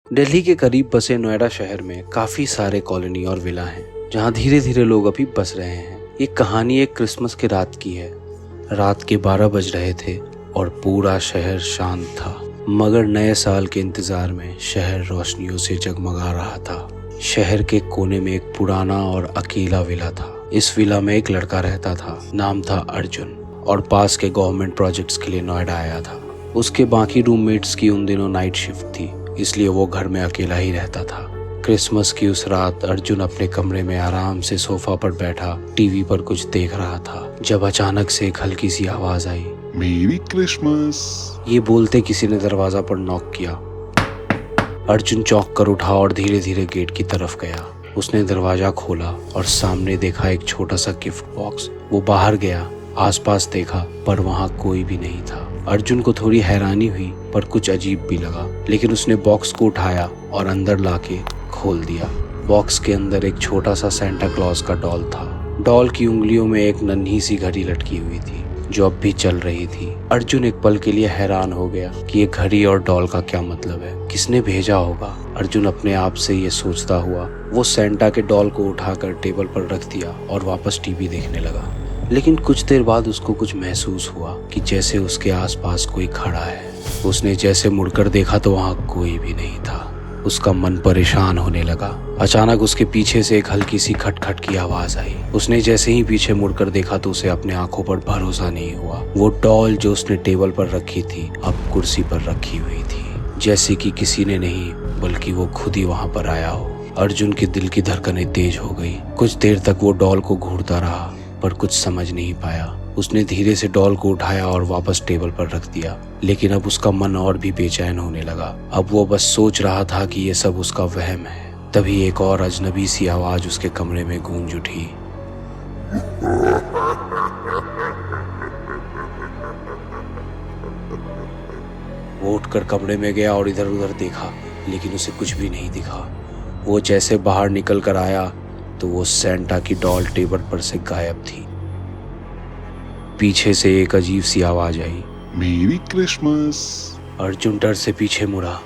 दिल्ली के करीब बसे नोएडा शहर में काफी सारे कॉलोनी और विला हैं, जहां धीरे धीरे लोग अभी बस रहे हैं। ये कहानी एक क्रिसमस की रात की है। रात के 12 बज रहे थे और पूरा शहर शांत था, मगर नए साल के इंतजार में शहर रोशनियों से जगमगा रहा था। शहर के कोने में एक पुराना और अकेला विला था। इस विला में एक लड़का रहता था, नाम था अर्जुन, और पास के गवर्नमेंट प्रोजेक्ट्स के लिए नोएडा आया था। उसके बाकी रूममेट्स की उन दिनों नाइट शिफ्ट थी, इसलिए वो घर में अकेला ही रहता था। क्रिसमस की उस रात अर्जुन अपने कमरे में आराम से सोफा पर बैठा टीवी पर कुछ देख रहा था, जब अचानक से एक हल्की सी आवाज आई, मेरी क्रिसमस। ये बोलते किसी ने दरवाजा पर नॉक किया। अर्जुन चौंक कर उठा और धीरे धीरे गेट की तरफ गया। उसने दरवाजा खोला और सामने देखा एक छोटा सा गिफ्ट बॉक्स। वो बाहर गया, आसपास देखा, पर वहाँ कोई भी नहीं था। अर्जुन को थोड़ी हैरानी हुई, पर कुछ अजीब भी लगा, लेकिन उसने बॉक्स को उठाया और अंदर लाके खोल दिया। बॉक्स के अंदर एक छोटा सा सेंटा क्लॉज का डॉल था। डॉल की उंगलियों में एक नन्ही सी घड़ी लटकी हुई थी, जो अब भी चल रही थी। अर्जुन एक पल के लिए हैरान हो गया कि ये घड़ी और डॉल का क्या मतलब है, किसने भेजा होगा। अर्जुन अपने आप से ये सोचता हुआ वो सेंटा के डॉल को उठाकर टेबल पर रख दिया और वापस टीवी देखने लगा। लेकिन कुछ देर बाद उसको कुछ महसूस हुआ कि जैसे उसके आसपास कोई खड़ा है। उसने जैसे मुड़कर देखा तो वहाँ कोई भी नहीं था। उसका मन परेशान होने लगा। अचानक उसके पीछे से एक हल्की सी खटखट की आवाज आई। उसने जैसे ही पीछे मुड़कर देखा तो उसे अपने आंखों पर भरोसा नहीं हुआ। वो डॉल जो उसने टेबल पर रखी थी, अब कुर्सी पर रखी हुई थी, जैसे कि किसी ने नहीं बल्कि वो खुद ही वहां पर आया हो। अर्जुन के दिल की धड़कनें तेज हो गई। कुछ देर तक वो डॉल को घूरता रहा, पर कुछ समझ नहीं पाया। उसने धीरे से डॉल को उठाया और वापस टेबल पर रख दिया, लेकिन अब उसका मन और भी बेचैन होने लगा। अब वो बस सोच रहा था कि ये सब उसका वहम है। तभी एक और अजनबी सी आवाज उसके कमरे में गूंज उठी। वो उठकर कमरे में गया और इधर उधर देखा, लेकिन उसे कुछ भी नहीं दिखा। वो जैसे बाहर निकल कर आया तो वो सेंटा की डॉल टेबल पर से गायब थी। पीछे से एक अजीब सी आवाज आई, मेरी क्रिसमस। अर्जुन डर से पीछे मुड़ा।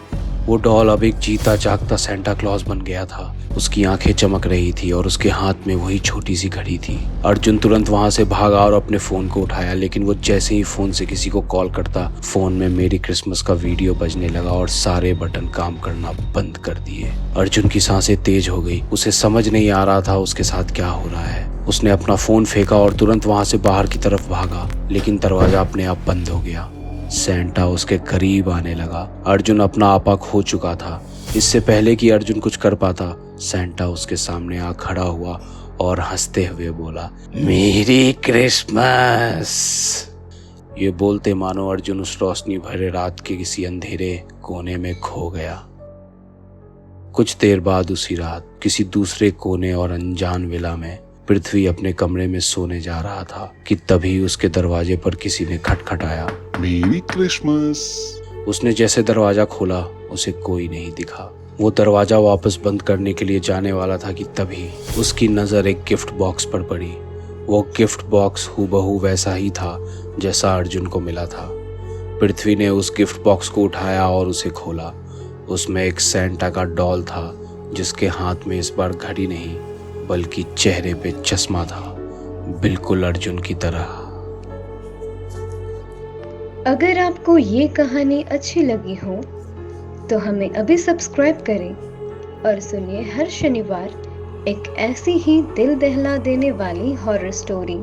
वो डॉल अब एक जीता जागता सेंटा क्लॉज बन गया था। उसकी आंखें चमक रही थी और उसके हाथ में वही छोटी सी घड़ी थी। अर्जुन तुरंत वहां से भागा और अपने फोन को उठाया, लेकिन वो जैसे ही फोन से किसी को कॉल करता, फोन में मेरी क्रिसमस का वीडियो बजने लगा और सारे बटन काम करना बंद कर दिए। अर्जुन की सांसें तेज हो गई। उसे समझ नहीं आ रहा था उसके साथ क्या हो रहा है। उसने अपना फोन फेंका और तुरंत वहां से बाहर की तरफ भागा, लेकिन दरवाजा अपने आप बंद हो गया। सेंटा उसके करीब आने लगा। अर्जुन अपना आपा खो चुका था। इससे पहले कि अर्जुन कुछ कर पाता, सेंटा उसके सामने आ खड़ा हुआ और हंसते हुए बोला, मेरी क्रिसमस। ये बोलते मानो अर्जुन उस रोशनी भरे रात के किसी अंधेरे कोने में खो गया। कुछ देर बाद उसी रात किसी दूसरे कोने और अनजान विला में पृथ्वी अपने कमरे में सोने जा रहा था कि तभी उसके दरवाजे पर किसी ने खटखटाया, मेरी क्रिसमस। उसने जैसे दरवाजा खोला, उसे कोई नहीं दिखा। वो दरवाजा वापस बंद करने के लिए जाने वाला था कि तभी उसकी नजर एक गिफ्ट बॉक्स पर पड़ी। वो गिफ्ट बॉक्स हूबहू वैसा ही था जैसा अर्जुन को मिला था। पृथ्वी ने उस गिफ्ट बॉक्स को उठाया और उसे खोला। उसमें एक सेंटा का डॉल था, जिसके हाथ में इस बार घड़ी नहीं बल्कि चेहरे पे चश्मा था, बिल्कुल अर्जुन की तरह। अगर आपको ये कहानी अच्छी लगी हो तो हमें अभी सब्सक्राइब करें और सुनिए हर शनिवार एक ऐसी ही दिल दहला देने वाली हॉरर स्टोरी।